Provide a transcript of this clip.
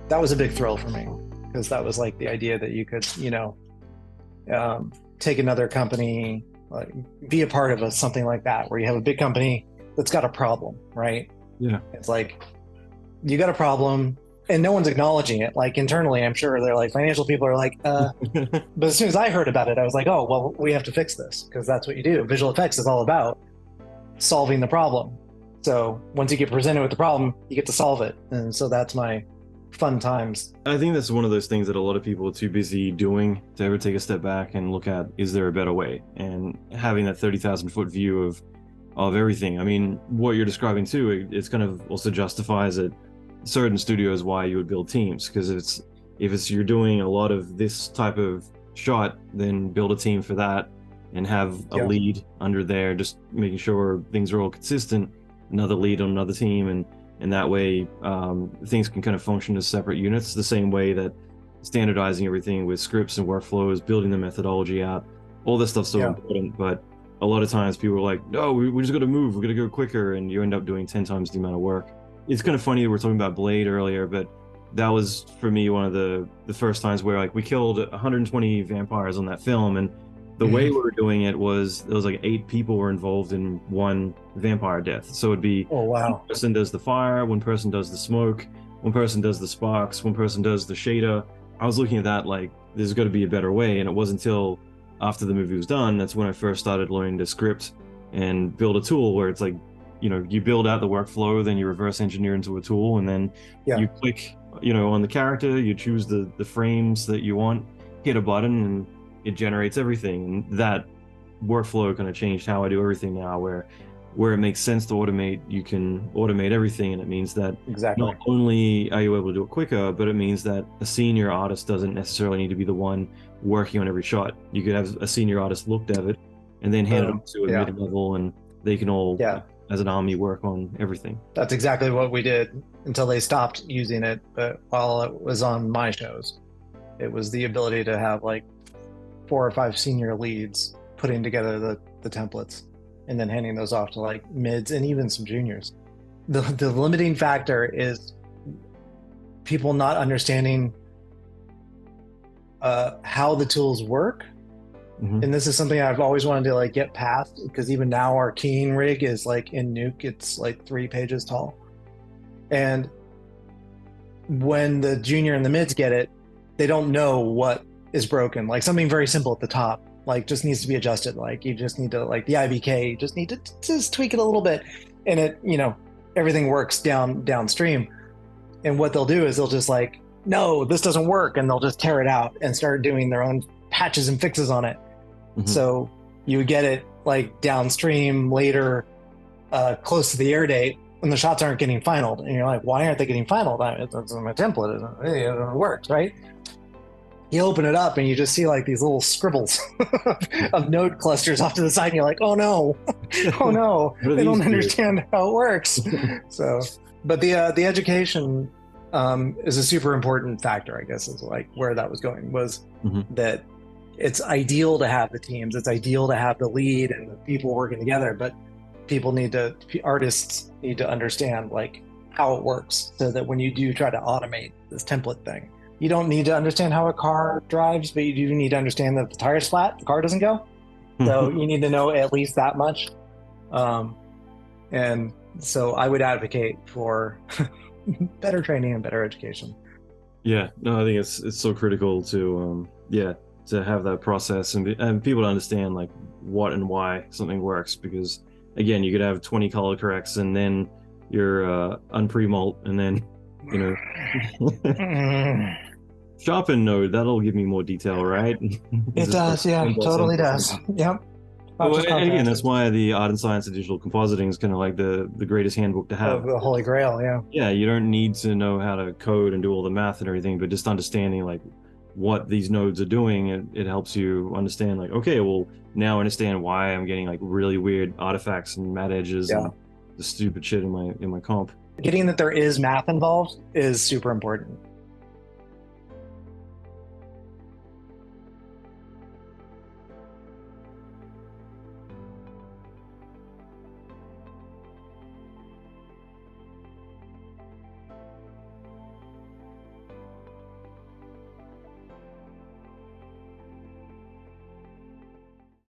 that was a big thrill for me, because that was like the idea that you could, take another company, like, be a part of something like that, where you have a big company that's got a problem, right? Yeah. It's like, you got a problem and no one's acknowledging it. Like internally, I'm sure they're like, financial people are like, but as soon as I heard about it, I was like, oh, well, we have to fix this, because that's what you do. Visual effects is all about solving the problem. So once you get presented with the problem, you get to solve it. And so that's my fun times. I think that's one of those things that a lot of people are too busy doing to ever take a step back and look at, is there a better way? And having that 30,000 foot view of everything. I mean, what you're describing too, it's kind of also justifies at certain studios why you would build teams, because if you're doing a lot of this type of shot, then build a team for that and have a lead under there, just making sure things are all consistent, another lead on another team, and that way things can kind of function as separate units, the same way that standardizing everything with scripts and workflows, building the methodology out, all this stuff's so important. But a lot of times people are like, no, we just got to move, we're going to go quicker, and you end up doing 10 times the amount of work. It's kind of funny that we're talking about Blade earlier, but that was for me one of the first times where like we killed 120 vampires on that film, and the way we were doing it was like 8 people were involved in one vampire death. So it'd be one person does the fire, one person does the smoke, one person does the sparks, one person does the shader. I was looking at that like, there's got to be a better way, and it wasn't until after the movie was done that's when I first started learning to script and build a tool where it's like, you build out the workflow, then you reverse engineer into a tool, and then you click, on the character, you choose the frames that you want, hit a button, and it generates everything. And that workflow kind of changed how I do everything now, where it makes sense to automate, you can automate everything. And it means that not only are you able to do it quicker, but it means that a senior artist doesn't necessarily need to be the one working on every shot. You could have a senior artist look at it and then hand it off to a mid-level, and they can all as an army work on everything. That's exactly what we did until they stopped using it. But while it was on my shows, it was the ability to have like 4 or 5 senior leads putting together the templates and then handing those off to like mids and even some juniors. The limiting factor is people not understanding how the tools work. And this is something I've always wanted to like get past, because even now our keying rig is like in Nuke, it's like 3 pages tall. And when the junior and the mids get it, they don't know what is broken. Like something very simple at the top, like just needs to be adjusted. Like you just need to, like the IBK, you just need to just tweak it a little bit, and it, everything works downstream. And what they'll do is they'll just like, no, this doesn't work, and they'll just tear it out and start doing their own patches and fixes on it. So you would get it like downstream later, close to the air date, when the shots aren't getting finaled, and you're like, why aren't they getting finaled? It's in my template, it works, right? You open it up and you just see like these little scribbles of node clusters off to the side, and you're like, oh no, oh no, they don't understand how it works. So, but the education is a super important factor, I guess, is like where that was going, was that it's ideal to have the teams, it's ideal to have the lead and the people working together, but artists need to understand like how it works, so that when you do try to automate this template thing, you don't need to understand how a car drives, but you do need to understand that if the tire's flat, the car doesn't go. So you need to know at least that much. And so I would advocate for better training and better education. Yeah, no, I think it's so critical to to have that process and people to understand like what and why something works, because again, you could have 20 color corrects and then you're unpre-mult, and then sharpen node, that'll give me more detail, right? It does, yeah, totally does. Yep. Well, and again, that's why the art and science of digital compositing is kind of like the greatest handbook to have. The holy grail, yeah. Yeah, you don't need to know how to code and do all the math and everything, but just understanding like what these nodes are doing, it helps you understand like, okay, well, now I understand why I'm getting like really weird artifacts and matte edges and the stupid shit in my comp. Getting that there is math involved is super important.